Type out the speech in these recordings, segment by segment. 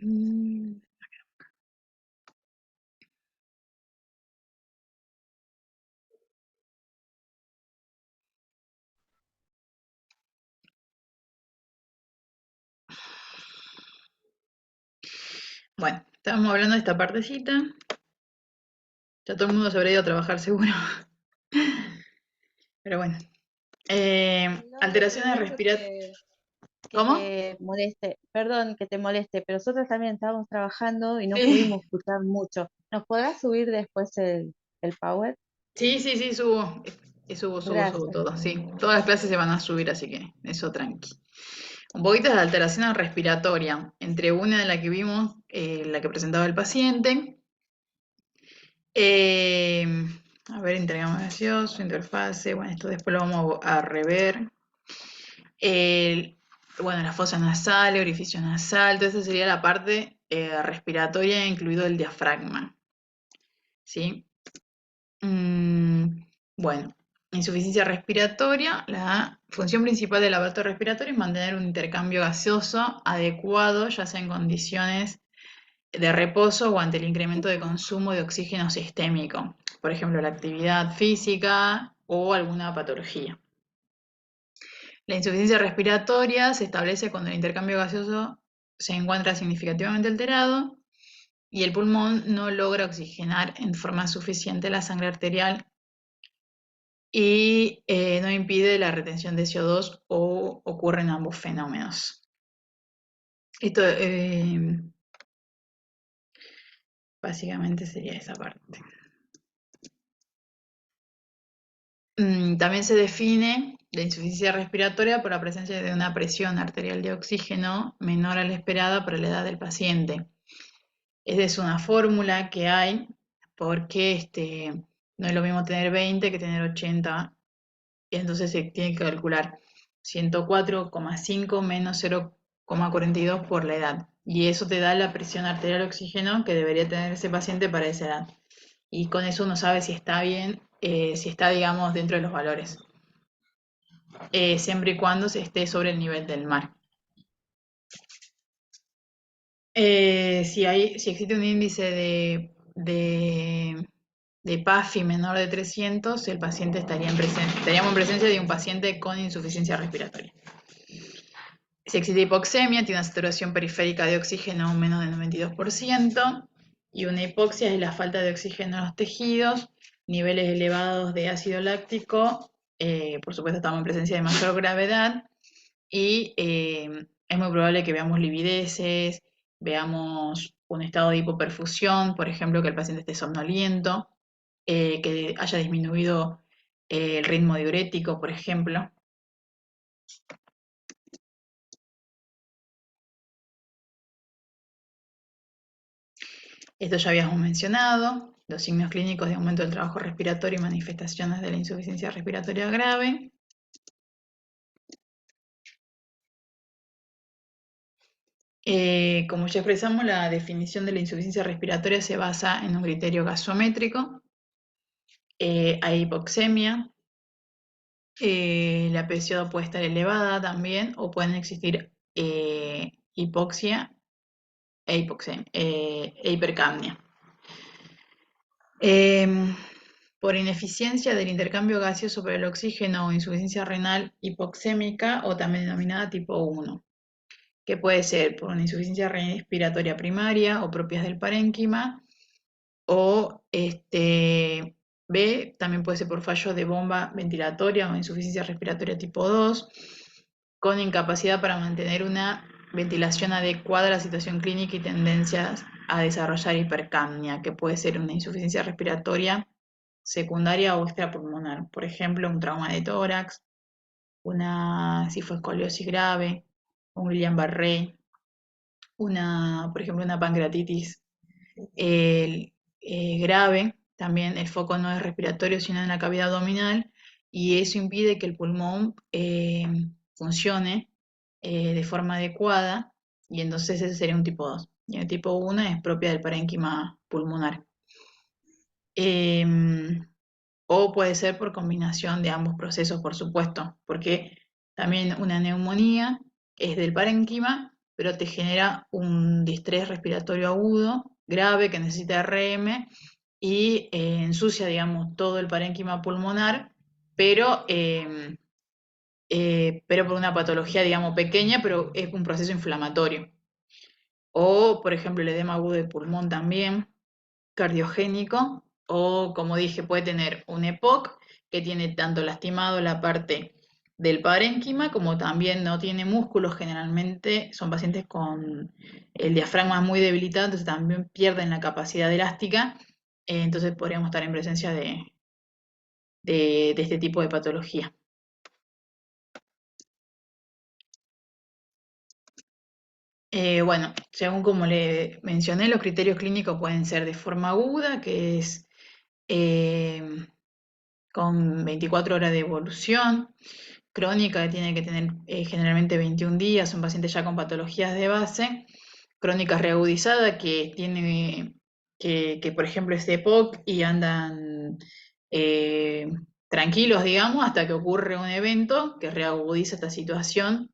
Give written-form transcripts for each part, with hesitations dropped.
Mm, Bueno, estábamos hablando de esta partecita. Ya todo el mundo se habría ido a trabajar seguro. Pero bueno. Alteraciones Perdón respiratorias. que ¿Cómo? te moleste, perdón que te moleste, pero nosotros también estábamos trabajando y no Sí. pudimos escuchar mucho. ¿Nos podrás subir después el power? Sí, sí, sí, subo. Subo Gracias. todo, sí. Todas las clases se van a subir, así que eso tranqui. Un poquito de alteración respiratoria. Entre una de la que vimos, la que presentaba el paciente. Eh, a ver, intercambio gaseoso, interfase. Bueno, esto después lo vamos a rever. El- bueno, la fosa nasal, orificio nasal, toda esa sería la parte respiratoria, incluido el diafragma. ¿Sí? Bueno, insuficiencia respiratoria. La función principal del aparato respiratorio es mantener un intercambio gaseoso adecuado, ya sea en condiciones de reposo o ante el incremento de consumo de oxígeno sistémico, por ejemplo, la actividad física o alguna patología. La insuficiencia respiratoria se establece cuando el intercambio gaseoso se encuentra significativamente alterado y el pulmón no logra oxigenar en forma suficiente la sangre arterial y no impide la retención de CO2 o ocurren ambos fenómenos. Esto básicamente sería esa parte. También se define la insuficiencia respiratoria por la presencia de una presión arterial de oxígeno menor a la esperada para la edad del paciente. Esa es una fórmula que hay porque no es lo mismo tener 20 que tener 80, y entonces se tiene que calcular 104,5 menos 0,42 por la edad. Y eso te da la presión arterial de oxígeno que debería tener ese paciente para esa edad. Y con eso uno sabe si está bien, si está, digamos, dentro de los valores, siempre y cuando se esté sobre el nivel del mar. Si existe un índice de PAFI menor de 300, el paciente estaríamos en presencia de un paciente con insuficiencia respiratoria. Si existe hipoxemia, tiene una saturación periférica de oxígeno menos del 92%, y una hipoxia es la falta de oxígeno en los tejidos, niveles elevados de ácido láctico, por supuesto estamos en presencia de mayor gravedad, y es muy probable que veamos livideces, veamos un estado de hipoperfusión, por ejemplo, que el paciente esté somnoliento, que haya disminuido el ritmo diurético, por ejemplo. Esto ya habíamos mencionado, los signos clínicos de aumento del trabajo respiratorio y manifestaciones de la insuficiencia respiratoria grave. Como ya expresamos, la definición de la insuficiencia respiratoria se basa en un criterio gasométrico. Hay hipoxemia, la presión puede estar elevada también, o pueden existir hipoxia e hipercapnia. Por ineficiencia del intercambio gaseoso por el oxígeno o insuficiencia renal hipoxémica, o también denominada tipo 1, que puede ser por una insuficiencia respiratoria primaria o propias del parénquima, o B, también puede ser por fallo de bomba ventilatoria o insuficiencia respiratoria tipo 2, con incapacidad para mantener una ventilación adecuada a la situación clínica y tendencias a desarrollar hipercapnia, que puede ser una insuficiencia respiratoria secundaria o extrapulmonar. Por ejemplo, un trauma de tórax, una cifoescoliosis grave, un Guillain-Barré, por ejemplo, una pancreatitis grave. También el foco no es respiratorio, sino en la cavidad abdominal, y eso impide que el pulmón funcione de forma adecuada, y entonces ese sería un tipo 2. Y el tipo 1 es propia del parénquima pulmonar. O puede ser por combinación de ambos procesos, por supuesto, porque también una neumonía es del parénquima, pero te genera un distrés respiratorio agudo, grave, que necesita RM y ensucia, digamos, todo el parénquima pulmonar, pero por una patología, digamos, pequeña, pero es un proceso inflamatorio. O, por ejemplo, el edema agudo de pulmón también, cardiogénico, o como dije, puede tener un EPOC que tiene tanto lastimado la parte del parénquima como también no tiene músculos, generalmente son pacientes con el diafragma muy debilitado, entonces también pierden la capacidad elástica, entonces podríamos estar en presencia de este tipo de patología. Bueno, según como le mencioné, los criterios clínicos pueden ser de forma aguda, que es con 24 horas de evolución, crónica, que tiene que tener generalmente 21 días, son pacientes ya con patologías de base, crónica reagudizada, que tiene que por ejemplo, es EPOC y andan eh, tranquilos, digamos, hasta que ocurre un evento que reagudiza esta situación.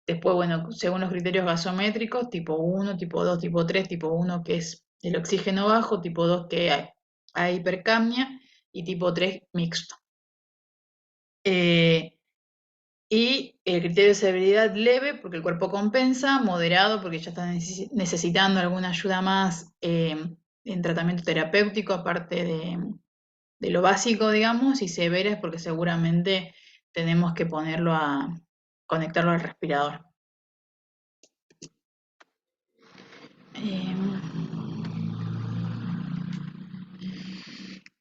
Después, bueno, según los criterios gasométricos, tipo 1, tipo 2, tipo 3, tipo 1 que es el oxígeno bajo, tipo 2 que hay hipercapnia y tipo 3 mixto. Y el criterio de severidad leve porque el cuerpo compensa, moderado porque ya está necesitando alguna ayuda más en tratamiento terapéutico aparte de lo básico, digamos, y severa es porque seguramente tenemos que conectarlo al respirador.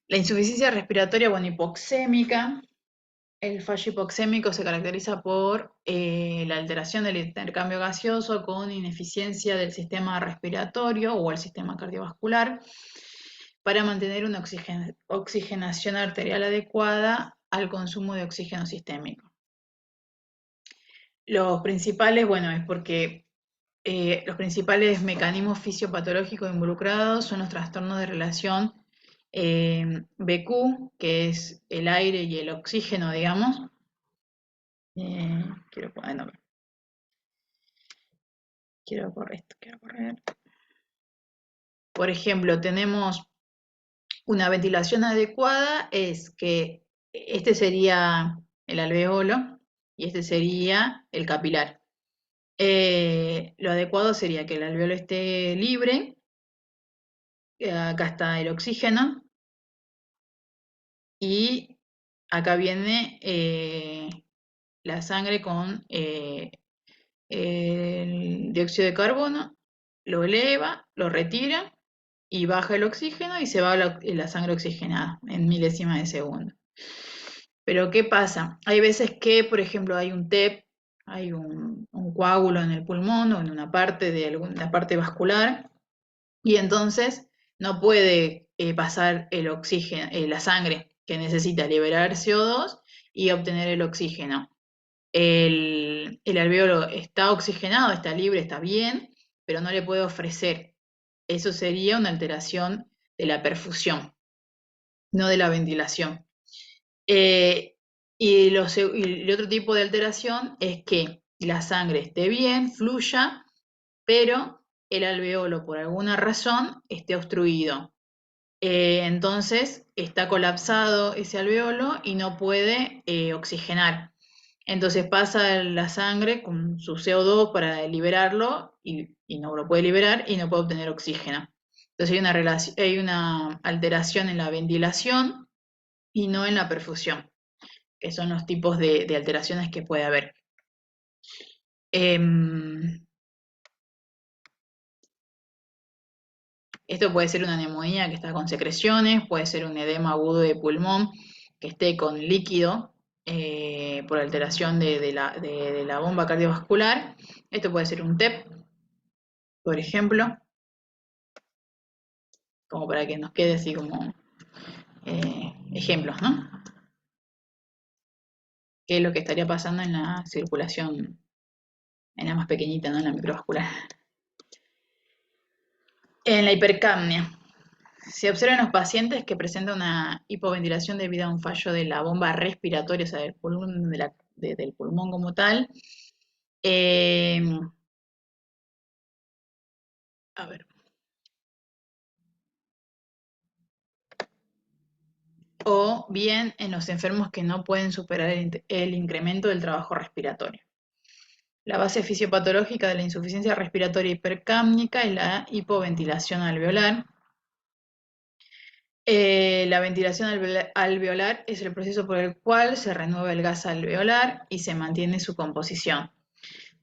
La insuficiencia respiratoria, bueno, hipoxémica. El fallo hipoxémico se caracteriza por la alteración del intercambio gaseoso con ineficiencia del sistema respiratorio o el sistema cardiovascular para mantener una oxigenación arterial adecuada al consumo de oxígeno sistémico. Los principales, bueno, es porque los principales mecanismos fisiopatológicos involucrados son los trastornos de relación BQ, que es el aire y el oxígeno, digamos. Quiero poner nombre. Quiero correr. Por ejemplo, tenemos una ventilación adecuada, es que este sería el alveolo y este sería el capilar. Lo adecuado sería que el alveolo esté libre, acá está el oxígeno, y acá viene la sangre con el dióxido de carbono, lo eleva, lo retira y baja el oxígeno y se va la sangre oxigenada en milésimas de segundo. Pero ¿qué pasa? Hay veces que, por ejemplo, hay un TEP, hay un coágulo en el pulmón o en una parte de alguna parte vascular y entonces no puede pasar el oxígeno, la sangre que necesita liberar CO2 y obtener el oxígeno. El alveolo está oxigenado, está libre, está bien, pero no le puede ofrecer. Eso sería una alteración de la perfusión, no de la ventilación. Y el otro tipo de alteración es que la sangre esté bien, fluya, pero el alveolo por alguna razón esté obstruido. Entonces está colapsado ese alveolo y no puede oxigenar. Entonces pasa la sangre con su CO2 para liberarlo y no lo puede liberar y no puede obtener oxígeno. Entonces hay una alteración en la ventilación y no en la perfusión, que son los tipos de alteraciones que puede haber. Esto puede ser una neumonía que está con secreciones, puede ser un edema agudo de pulmón que esté con líquido por alteración de la bomba cardiovascular. Esto puede ser un TEP, por ejemplo, como para que nos quede así como ejemplos, ¿no? ¿Qué es lo que estaría pasando en la circulación, en la más pequeñita, ¿no? En la microvascular? En la hipercapnia. Se observa en los pacientes que presentan una hipoventilación debido a un fallo de la bomba respiratoria, o sea, del pulmón, del pulmón como tal. o bien en los enfermos que no pueden superar el incremento del trabajo respiratorio. La base fisiopatológica de la insuficiencia respiratoria hipercápnica es la hipoventilación alveolar. La ventilación alveolar es el proceso por el cual se renueva el gas alveolar y se mantiene su composición.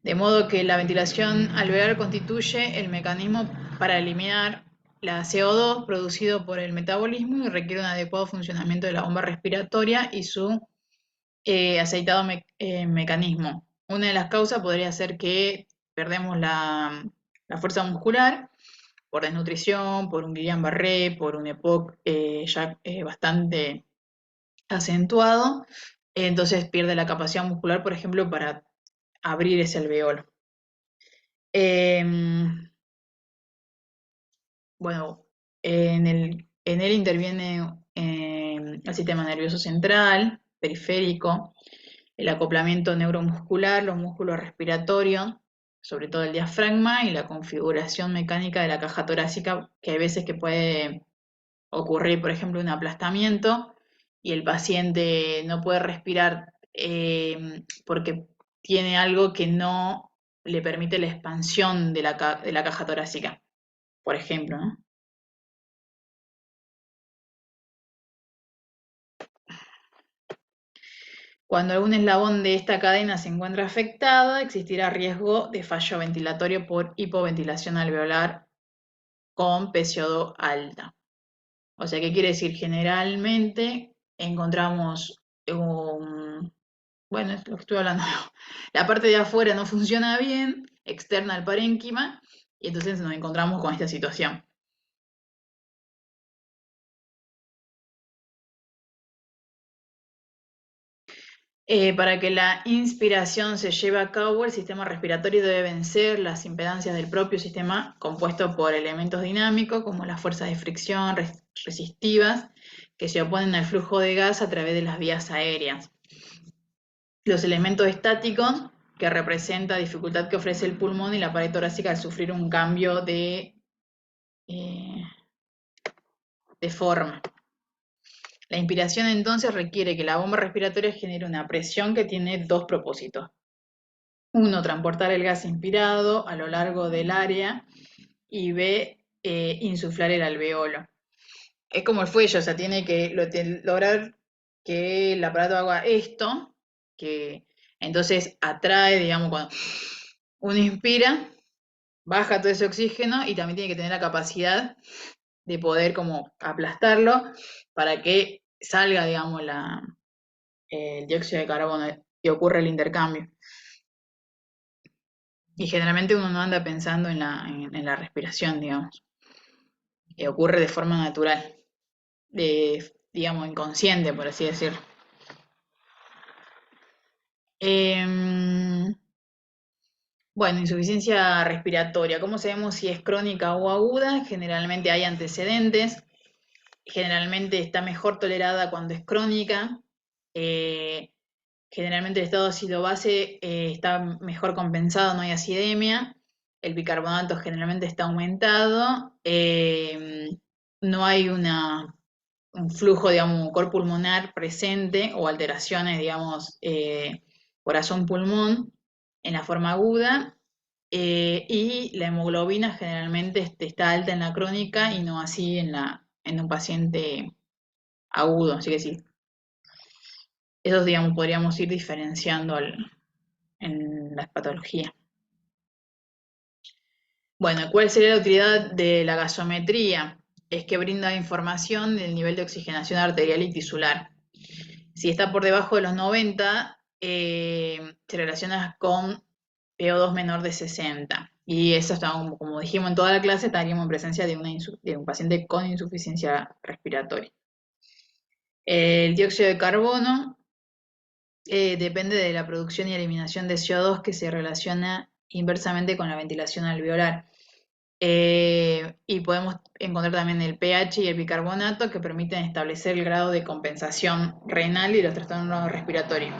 De modo que la ventilación alveolar constituye el mecanismo para eliminar la CO2 producido por el metabolismo y requiere un adecuado funcionamiento de la bomba respiratoria y su aceitado mecanismo. Una de las causas podría ser que perdemos la fuerza muscular por desnutrición, por un Guillain-Barré, por un EPOC ya bastante acentuado. Entonces pierde la capacidad muscular, por ejemplo, para abrir ese alveolo. Bueno, en él interviene el sistema nervioso central, periférico, el acoplamiento neuromuscular, los músculos respiratorios, sobre todo el diafragma, y la configuración mecánica de la caja torácica, que hay veces que puede ocurrir, por ejemplo, un aplastamiento y el paciente no puede respirar porque tiene algo que no le permite la expansión de la caja torácica, por ejemplo, ¿no? Cuando algún eslabón de esta cadena se encuentra afectado, existirá riesgo de fallo ventilatorio por hipoventilación alveolar con PCO2 alta. O sea, ¿qué quiere decir? Generalmente encontramos bueno, es lo que estoy hablando. La parte de afuera no funciona bien, externa al parénquima, y entonces nos encontramos con esta situación. Para que la inspiración se lleve a cabo, el sistema respiratorio debe vencer las impedancias del propio sistema compuesto por elementos dinámicos como las fuerzas de fricción resistivas que se oponen al flujo de gas a través de las vías aéreas. Los elementos estáticos que representa dificultad que ofrece el pulmón y la pared torácica al sufrir un cambio de forma. La inspiración entonces requiere que la bomba respiratoria genere una presión que tiene dos propósitos. Uno, transportar el gas inspirado a lo largo del área y B, insuflar el alveolo. Es como el fuelle, o sea, tiene que lograr que el aparato haga esto, que entonces atrae, digamos, cuando uno inspira, baja todo ese oxígeno y también tiene que tener la capacidad de poder como aplastarlo para que salga, digamos, el dióxido de carbono y ocurre el intercambio. Y generalmente uno no anda pensando en la respiración, digamos. Ocurre de forma natural, digamos, inconsciente, por así decirlo. Bueno, insuficiencia respiratoria. ¿Cómo sabemos si es crónica o aguda? Generalmente hay antecedentes. Generalmente está mejor tolerada cuando es crónica. Generalmente el estado ácido base está mejor compensado, no hay acidemia. El bicarbonato generalmente está aumentado. No hay un flujo, digamos, cor pulmonar presente o alteraciones, digamos, corazón-pulmón en la forma aguda. Y la hemoglobina generalmente está alta en la crónica y no así en un paciente agudo. Así que sí, esos, digamos, podríamos ir diferenciando en la patología. Bueno, ¿cuál sería la utilidad de la gasometría? Es que brinda información del nivel de oxigenación arterial y tisular. Si está por debajo de los 90, se relaciona con PO2 menor de 60. Y eso está, como dijimos en toda la clase, estaríamos en presencia de un paciente con insuficiencia respiratoria. El dióxido de carbono depende de la producción y eliminación de CO2 que se relaciona inversamente con la ventilación alveolar. Y podemos encontrar también el pH y el bicarbonato que permiten establecer el grado de compensación renal y los trastornos respiratorios,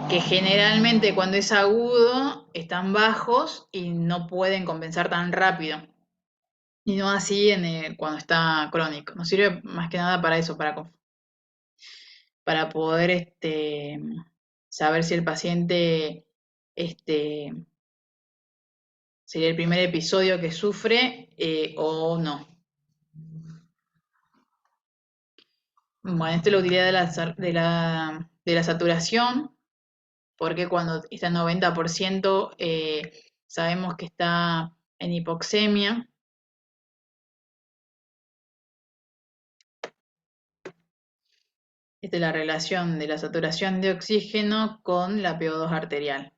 que generalmente cuando es agudo están bajos y no pueden compensar tan rápido. Y no así cuando está crónico. Nos sirve más que nada para eso, para para poder saber si el paciente sería el primer episodio que sufre o no. Bueno, esta es la utilidad de la saturación, porque cuando está en 90% sabemos que está en hipoxemia. Esta es la relación de la saturación de oxígeno con la PO2 arterial.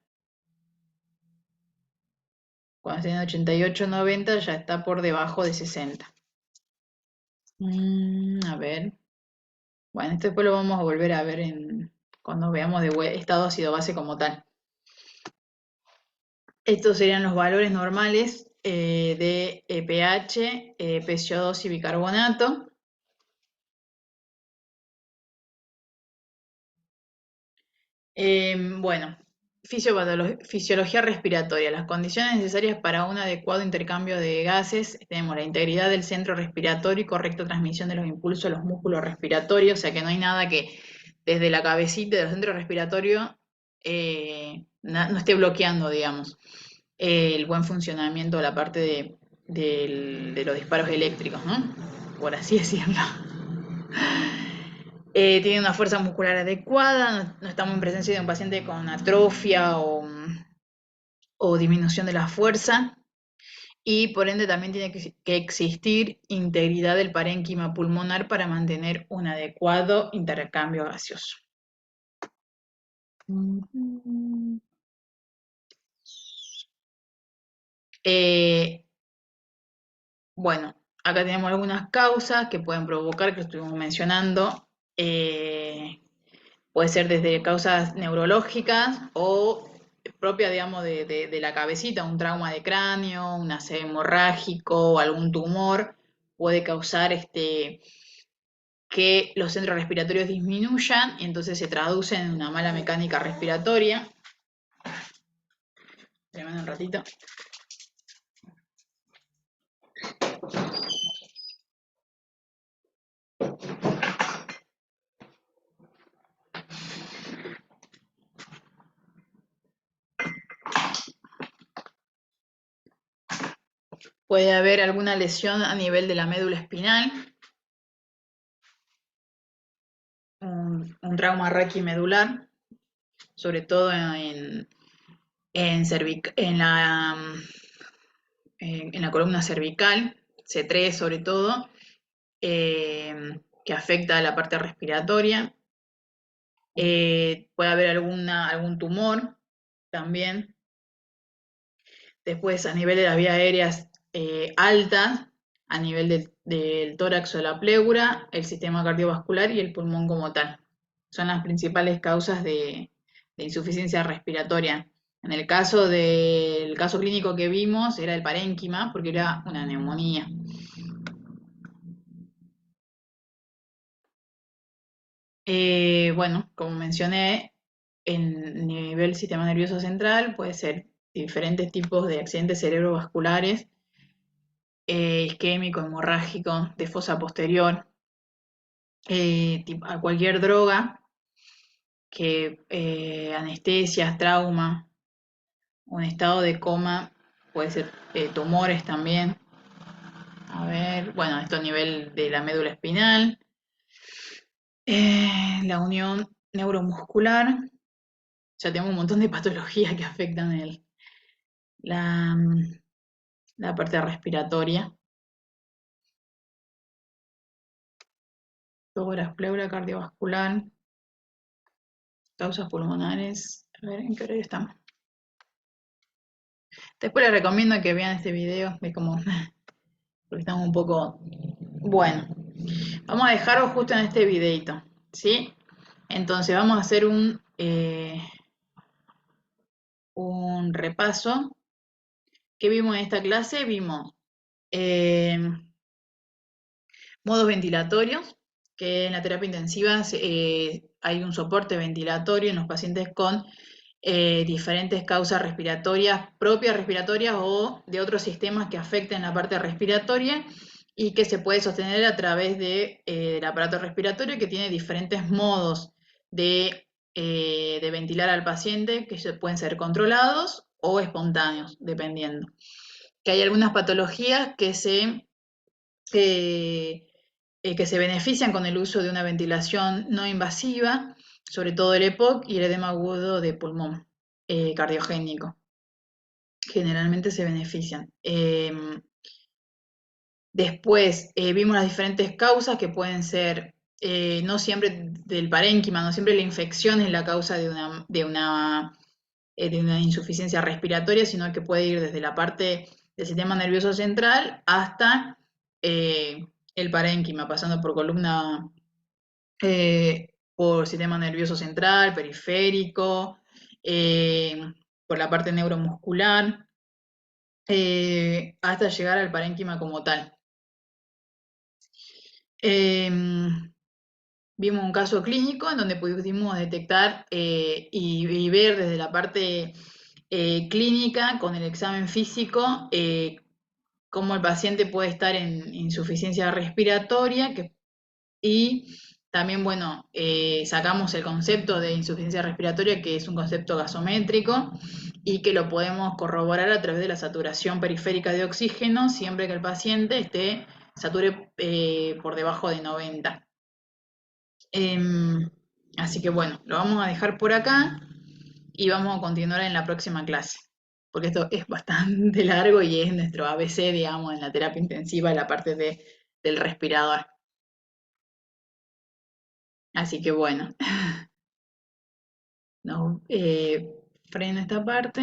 Cuando está en 88-90 ya está por debajo de 60. A ver. Bueno, esto después lo vamos a volver a ver cuando veamos de estado ácido base como tal. Estos serían los valores normales de pH, PCO2 y bicarbonato. Bueno, fisiología respiratoria. Las condiciones necesarias para un adecuado intercambio de gases. Tenemos la integridad del centro respiratorio y correcta transmisión de los impulsos a los músculos respiratorios. O sea que no hay nada que desde la cabecita del centro respiratorio no esté bloqueando, digamos, el buen funcionamiento de la parte de los disparos eléctricos, ¿no? Por así decirlo. Tiene una fuerza muscular adecuada, no estamos en presencia de un paciente con atrofia o disminución de la fuerza, y por ende también tiene que existir integridad del parénquima pulmonar para mantener un adecuado intercambio gaseoso. Bueno, acá tenemos algunas causas que pueden provocar, que estuvimos mencionando. Puede ser desde causas neurológicas o propia, digamos, de la cabecita, un trauma de cráneo, un ACV hemorrágico o algún tumor puede causar que los centros respiratorios disminuyan y entonces se traduce en una mala mecánica respiratoria. Espérame un ratito. Puede haber alguna lesión a nivel de la médula espinal, un trauma raquimedular, sobre todo en la columna cervical, C3 sobre todo, que afecta a la parte respiratoria. Puede haber algún tumor también. Después, a nivel de las vías aéreas altas, a nivel del tórax o la pleura, el sistema cardiovascular y el pulmón como tal. Son las principales causas de insuficiencia respiratoria. En el caso clínico que vimos era el parénquima, porque era una neumonía. Bueno, como mencioné, en nivel sistema nervioso central puede ser diferentes tipos de accidentes cerebrovasculares, isquémico, hemorrágico, de fosa posterior, a cualquier droga, anestesias, trauma, un estado de coma, puede ser tumores también. A ver, bueno, esto a nivel de la médula espinal, la unión neuromuscular. Ya tengo un montón de patologías que afectan la parte respiratoria. Tórax, pleura, cardiovascular, causas pulmonares. A ver, ¿en qué hora estamos? Después les recomiendo que vean este video, de cómo, porque estamos un poco... Bueno, vamos a dejarlo justo en este videito, ¿sí? Entonces vamos a hacer un repaso. ¿Qué vimos en esta clase? Vimos modos ventilatorios, que en la terapia intensiva hay un soporte ventilatorio en los pacientes con diferentes causas respiratorias, propias respiratorias o de otros sistemas que afecten la parte respiratoria y que se puede sostener a través del aparato respiratorio, que tiene diferentes modos de ventilar al paciente, que pueden ser controlados o espontáneos, dependiendo. Que hay algunas patologías que se benefician con el uso de una ventilación no invasiva, sobre todo el EPOC y el edema agudo de pulmón cardiogénico. Generalmente se benefician. Después vimos las diferentes causas que pueden ser, no siempre del parénquima, no siempre la infección es la causa de una insuficiencia respiratoria, sino que puede ir desde la parte del sistema nervioso central hasta el parénquima, pasando por columna, por sistema nervioso central, periférico, por la parte neuromuscular, hasta llegar al parénquima como tal. Vimos un caso clínico en donde pudimos detectar y ver desde la parte clínica con el examen físico cómo el paciente puede estar en insuficiencia respiratoria y también, bueno, sacamos el concepto de insuficiencia respiratoria, que es un concepto gasométrico y que lo podemos corroborar a través de la saturación periférica de oxígeno siempre que el paciente sature por debajo de 90. Así que bueno, lo vamos a dejar por acá y vamos a continuar en la próxima clase, porque esto es bastante largo y es nuestro ABC, digamos, en la terapia intensiva, la parte del respirador. Así que bueno, no, freno esta parte.